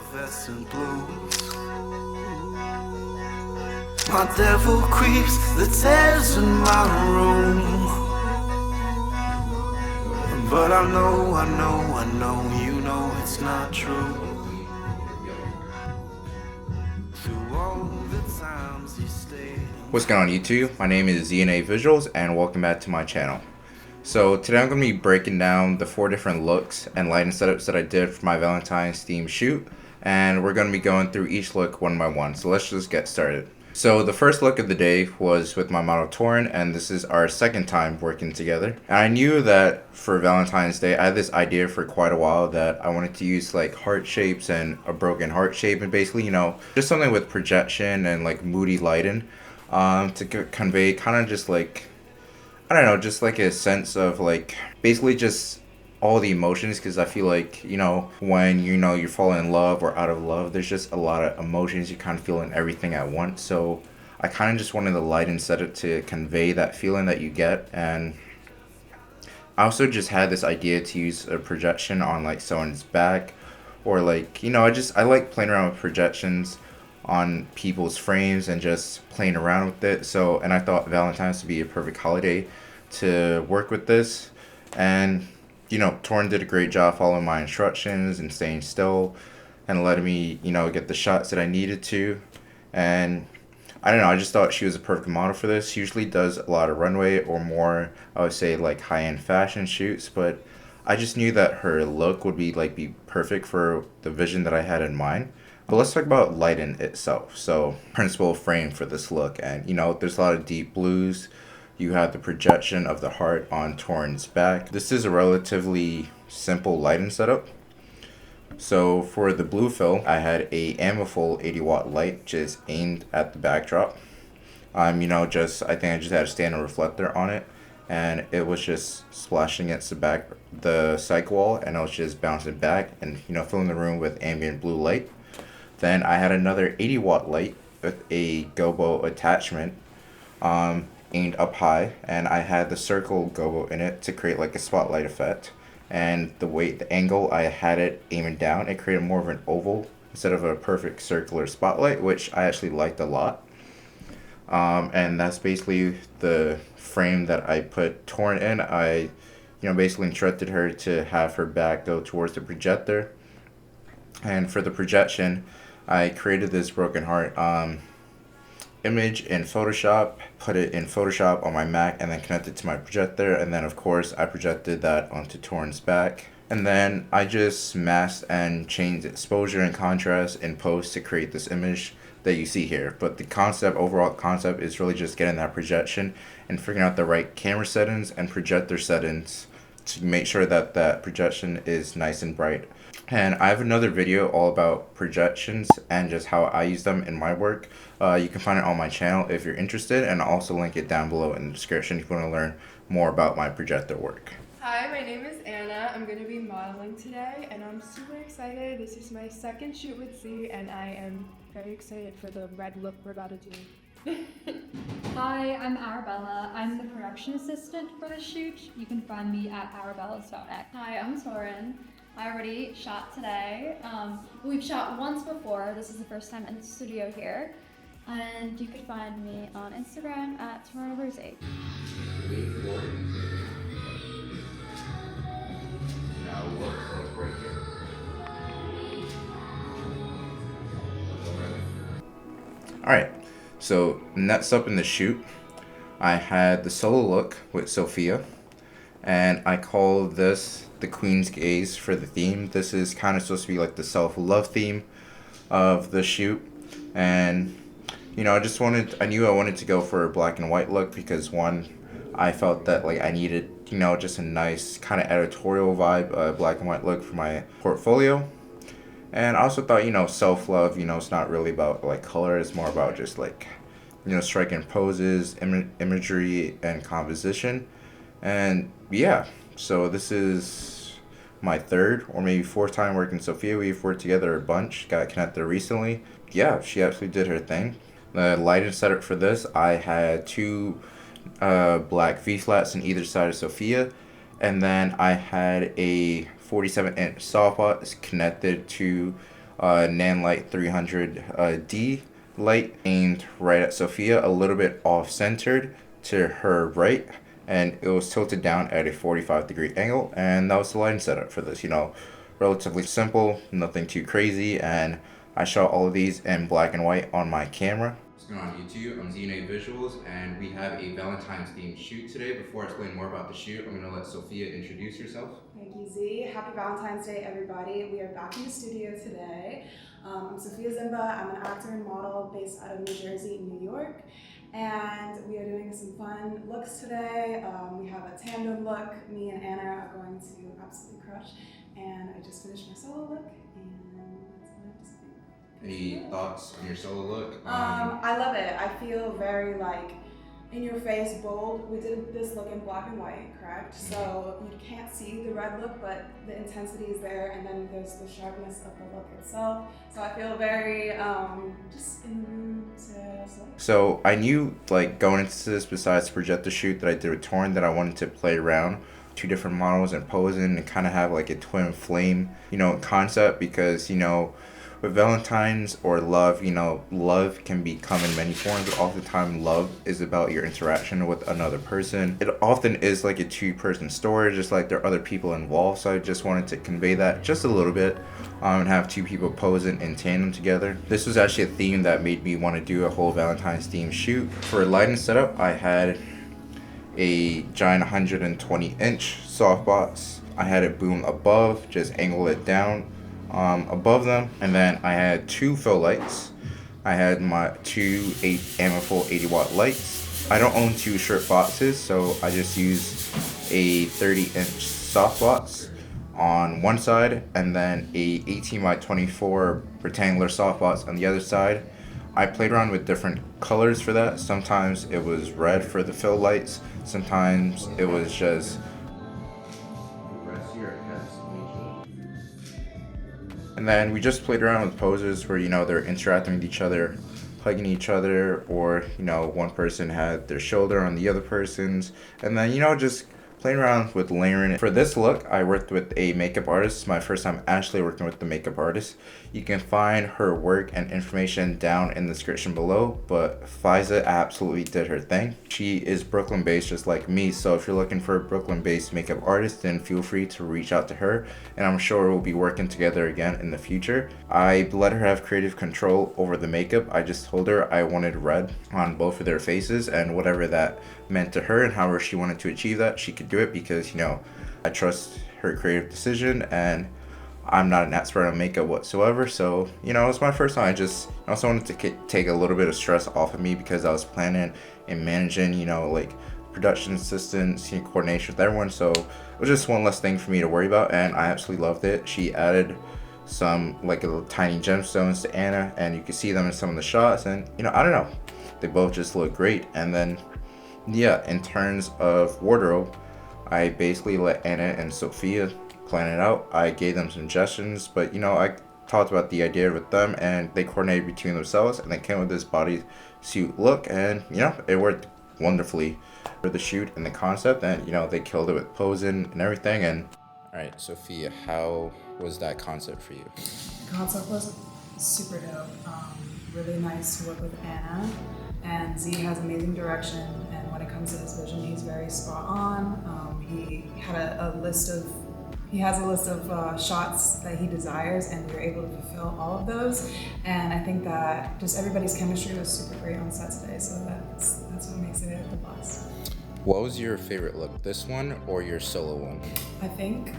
effervescent blues. My devil creeps the tears in my room. But I know, you know it's not true. Through all the times you stayed. What's going on YouTube? My name is ZNA Visuals and welcome back to my channel. So today I'm going to be breaking down the 4 different looks and lighting setups that I did for my Valentine's theme shoot, and we're going to be going through each look one by one. So let's just get started. So the first look of the day was with my model Toryn, and this is our second time working together. And I knew that for Valentine's Day I had this idea for quite a while that I wanted to use like heart shapes and a broken heart shape, and basically, you know, just something with projection and like moody lighting to convey kind of just like, I don't know, just like a sense of like basically just all the emotions, because I feel like, you know, when you're falling in love or out of love, there's just a lot of emotions you kind of feel in everything at once. So I kind of just wanted the light and set it to convey that feeling that you get. And I also just had this idea to use a projection on like someone's back, or like, you know, I like playing around with projections on people's frames and just playing around with it. So, and I thought Valentine's would be a perfect holiday to work with this. And you know, Toryn did a great job following my instructions and staying still and letting me, you know, get the shots that I needed to. And I don't know, I just thought she was a perfect model for this. She usually does a lot of runway or more, I would say, like high-end fashion shoots, but I just knew that her look would be perfect for the vision that I had in mind. But let's talk about lighting itself. So, principal frame for this look, and you know, there's a lot of deep blues. You have the projection of the heart on Toryn's back. This is a relatively simple lighting setup. So for the blue fill, I had a Amiful 80-watt light just aimed at the backdrop. You know, I think I just had a standard reflector on it, and it was just splashing against the cyc wall, and I was just bouncing back and, you know, filling the room with ambient blue light. Then I had another 80-watt light with a gobo attachment aimed up high, and I had the circle gobo in it to create like a spotlight effect. And the angle I had it aiming down, it created more of an oval instead of a perfect circular spotlight, which I actually liked a lot. And that's basically the frame that I put Toryn in. I, you know, basically instructed her to have her back go towards the projector. And for the projection, I created this broken heart image in Photoshop, put it in Photoshop on my Mac, and then connected to my projector. And then of course I projected that onto Toryn's back. And then I just masked and changed exposure and contrast in post to create this image that you see here. But the overall concept is really just getting that projection and figuring out the right camera settings and projector settings to make sure that that projection is nice and bright. And I have another video all about projections and just how I use them in my work. You can find it on my channel if you're interested, and I'll also link it down below in the description if you want to learn more about my projector work. Hi, my name is Anna. I'm going to be modeling today, and I'm super excited. This is my second shoot with Z, and I am very excited for the red look we're about to do. Hi, I'm Arabella. I'm the production assistant for the shoot. You can find me at arabellas.net. Hi, I'm Toryn. I already shot today. We've shot once before. This is the first time in the studio here. And you could find me on Instagram at Toryn. Alright, so next up in the shoot, I had the solo look with Sophia, and I call this the Queen's Gaze for the theme. This is kind of supposed to be like the self-love theme of the shoot. And you know, I knew I wanted to go for a black and white look because one, I felt that like I needed, you know, just a nice kind of editorial vibe, black and white look for my portfolio. And I also thought, you know, self-love, you know, it's not really about like color, it's more about just like, you know, striking poses, imagery, and composition. And yeah, so this is my third or maybe fourth time working with Sophia. We've worked together a bunch, got connected recently. Yeah, she actually did her thing. The lighting setup for this, I had 2 black V-flats on either side of Sophia, and then I had a 47-inch softbox connected to Nanlite 300 D light aimed right at Sophia, a little bit off centered to her right, and it was tilted down at a 45-degree angle, and that was the lighting setup for this. Relatively simple, nothing too crazy, and I shot all of these in black and white on my camera. What's going on YouTube? I'm ZNA Visuals, and we have a Valentine's themed shoot today. Before I explain more about the shoot, I'm going to let Sophia introduce herself. Thank you, Z. Happy Valentine's Day, everybody. We are back in the studio today. I'm Sophia Zimba. I'm an actor and model based out of New Jersey, New York. And we are doing some fun looks today. We have a tandem look. Me and Anna are going to absolutely crush. And I just finished my solo look, and that's all I have to say. Any thoughts on your solo look? I love it. I feel very in your face, bold. We did this look in black and white, correct? So you can't see the red look, but the intensity is there, and then there's the sharpness of the look itself. So I feel very just in the mood to select. So I knew going into this, besides the projector shoot that I did with Toryn, that I wanted to play around two different models and posing and kind of have a twin flame, concept, because with Valentine's or love, love can come in many forms, but oftentimes love is about your interaction with another person. It often is a two-person story, just there are other people involved, so I just wanted to convey that just a little bit and have two people posing in tandem together. This was actually a theme that made me want to do a whole Valentine's theme shoot. For lighting setup, I had a giant 120-inch softbox. I had it boom above, just angle it down above them, and then I had two fill lights. I had my two Amiful 80-watt lights. I don't own two shirt boxes, so I just used a 30-inch softbox on one side and then a 18x24 rectangular softbox on the other side. I played around with different colors for that. Sometimes it was red for the fill lights, sometimes it was just and then we just played around with poses where they're interacting with each other, hugging each other, or one person had their shoulder on the other person's, and then just playing around with layering it. For this look, I worked with a makeup artist. It's my first time actually working with the makeup artist. You can find her work and information down in the description below, but Faiza absolutely did her thing. She is Brooklyn based just like me, so if you're looking for a Brooklyn based makeup artist, then feel free to reach out to her, and I'm sure we'll be working together again in the future. I let her have creative control over the makeup. I just told her I wanted red on both of their faces, and whatever that meant to her and however she wanted to achieve that, she could do it, because I trust her creative decision, and I'm not an expert on makeup whatsoever. So it was my first time. I just also wanted to take a little bit of stress off of me, because I was planning and managing production assistants, coordination with everyone, so it was just one less thing for me to worry about, and I absolutely loved it. She added some little tiny gemstones to Anna, and you can see them in some of the shots, and I don't know, they both just look great. And then in terms of wardrobe, I basically let Anna and Sophia plan it out. I gave them suggestions, but I talked about the idea with them, and they coordinated between themselves, and they came with this bodysuit look, and it worked wonderfully for the shoot and the concept, and they killed it with posing and everything. And all right, Sophia, how was that concept for you? The concept was super dope. Really nice to work with Anna. And Z has amazing direction, and when it comes to his vision, he's very spot on. He has a list of shots that he desires, and we were able to fulfill all of those. And I think that just everybody's chemistry was super great on set today, so that's what makes it the best. What was your favorite look, this one or your solo one? I think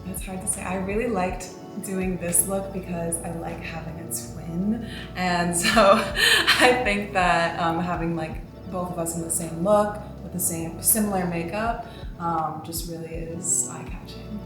it's hard to say. I really liked doing this look because I like having a twin, and so I think that having both of us in the same look with the similar makeup just really is eye-catching.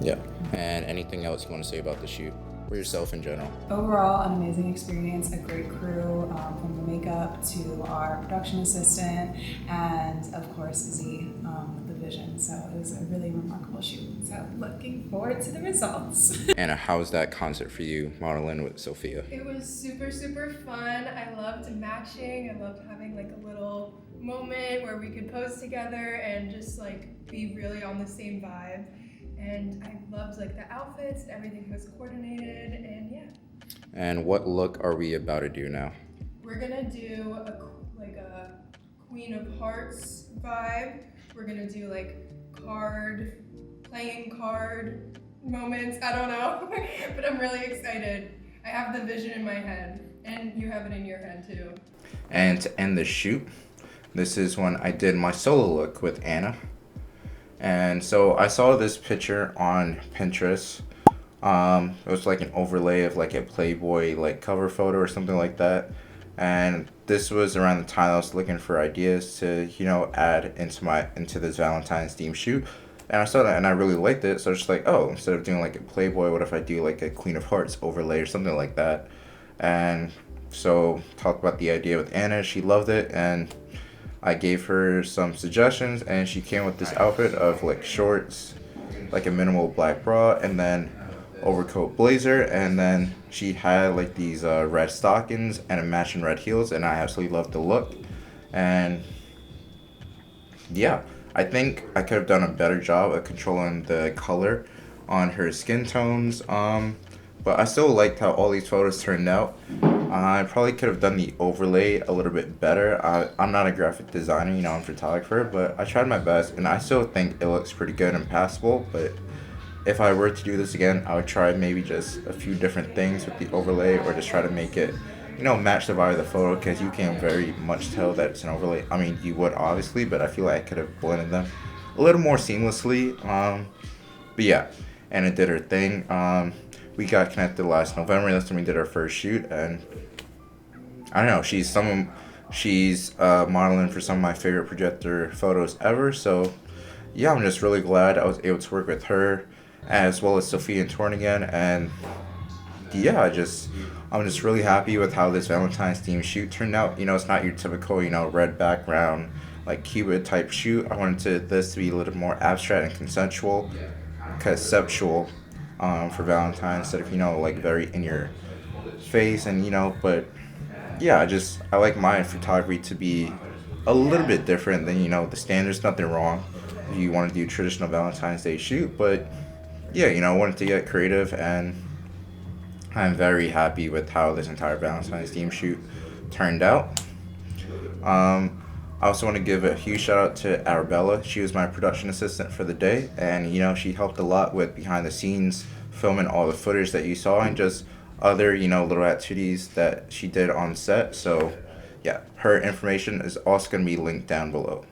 Yeah. And anything else you want to say about the shoot or yourself in general? Overall, an amazing experience, a great crew, from the makeup to our production assistant, and of course Z with the vision. So it was a really remarkable shoot. So looking forward to the results. Anna, how was that concert for you, modeling with Sophia? It was super, super fun. I loved matching. I loved having a little moment where we could pose together and just be really on the same vibe. And I loved the outfits and everything was coordinated, and yeah, And what look are we about to do now? We're gonna do a Queen of Hearts vibe. We're gonna do like playing card moments. I don't know, but I'm really excited. I have the vision in my head, and you have it in your head too. And to end the shoot, this is when I did my solo look with Anna. And so I saw this picture on Pinterest. It was like an overlay of like a Playboy like cover photo or something like that. And this was around the time I was looking for ideas to, add into this Valentine's theme shoot. And I saw that and I really liked it. So I was just like, oh, instead of doing like a Playboy, what if I do like a Queen of Hearts overlay or something like that? And so talked about the idea with Anna. She loved it, and I gave her some suggestions, and she came with this outfit of like shorts, like a minimal black bra, and then overcoat blazer, and then she had like these red stockings and a matching red heels, and I absolutely loved the look. And yeah, I think I could have done a better job of controlling the color on her skin tones, but I still liked how all these photos turned out. I probably could have done the overlay a little bit better. I'm not a graphic designer, I'm a photographer, but I tried my best, and I still think it looks pretty good and passable. But if I were to do this again, I would try maybe just a few different things with the overlay, or just try to make it, match the vibe of the photo, because you can very much tell that it's an overlay. I mean, you would obviously, but I feel like I could have blended them a little more seamlessly. But yeah, and it did her thing. We got connected last November. That's when we did our first shoot, and I don't know. She's modeling for some of my favorite projector photos ever. So yeah, I'm just really glad I was able to work with her, as well as Sophia and Toryn again. And yeah, I'm just really happy with how this Valentine's theme shoot turned out. It's not your typical, red background, like Cupid type shoot. I wanted this to be a little more abstract and conceptual for Valentine's, instead of, like very in your face. And, but yeah, I like my photography to be a little bit different than, the standards. Nothing wrong if you want to do traditional Valentine's Day shoot, but yeah, I wanted to get creative, and I'm very happy with how this entire Valentine's theme shoot turned out. I also want to give a huge shout out to Arabella. She was my production assistant for the day, and she helped a lot with behind the scenes filming all the footage that you saw, and just other little activities that she did on set. So yeah, her information is also going to be linked down below.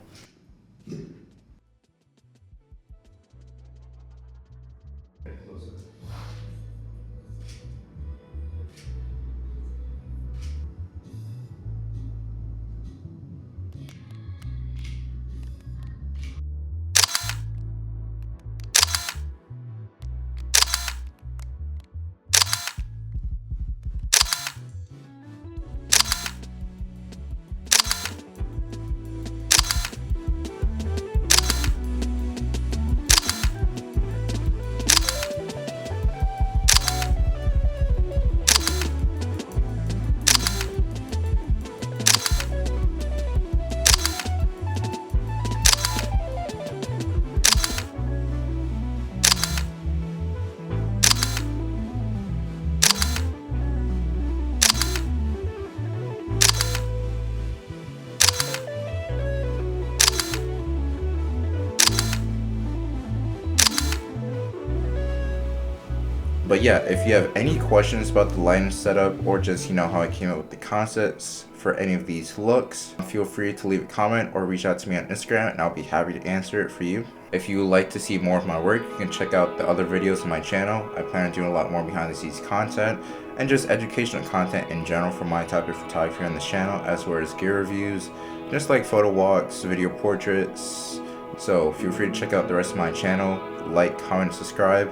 But yeah, if you have any questions about the lighting setup, or just how I came up with the concepts for any of these looks, feel free to leave a comment or reach out to me on Instagram, and I'll be happy to answer it for you. If you would like to see more of my work, you can check out the other videos on my channel. I plan on doing a lot more behind the scenes content, and just educational content in general for my type of photography on this channel, as well as gear reviews, just like photo walks, video portraits. So feel free to check out the rest of my channel, like, comment, subscribe,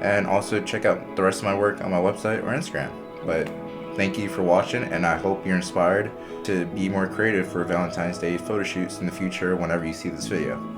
and also check out the rest of my work on my website or Instagram. But thank you for watching, and I hope you're inspired to be more creative for Valentine's Day photo shoots in the future whenever you see this video.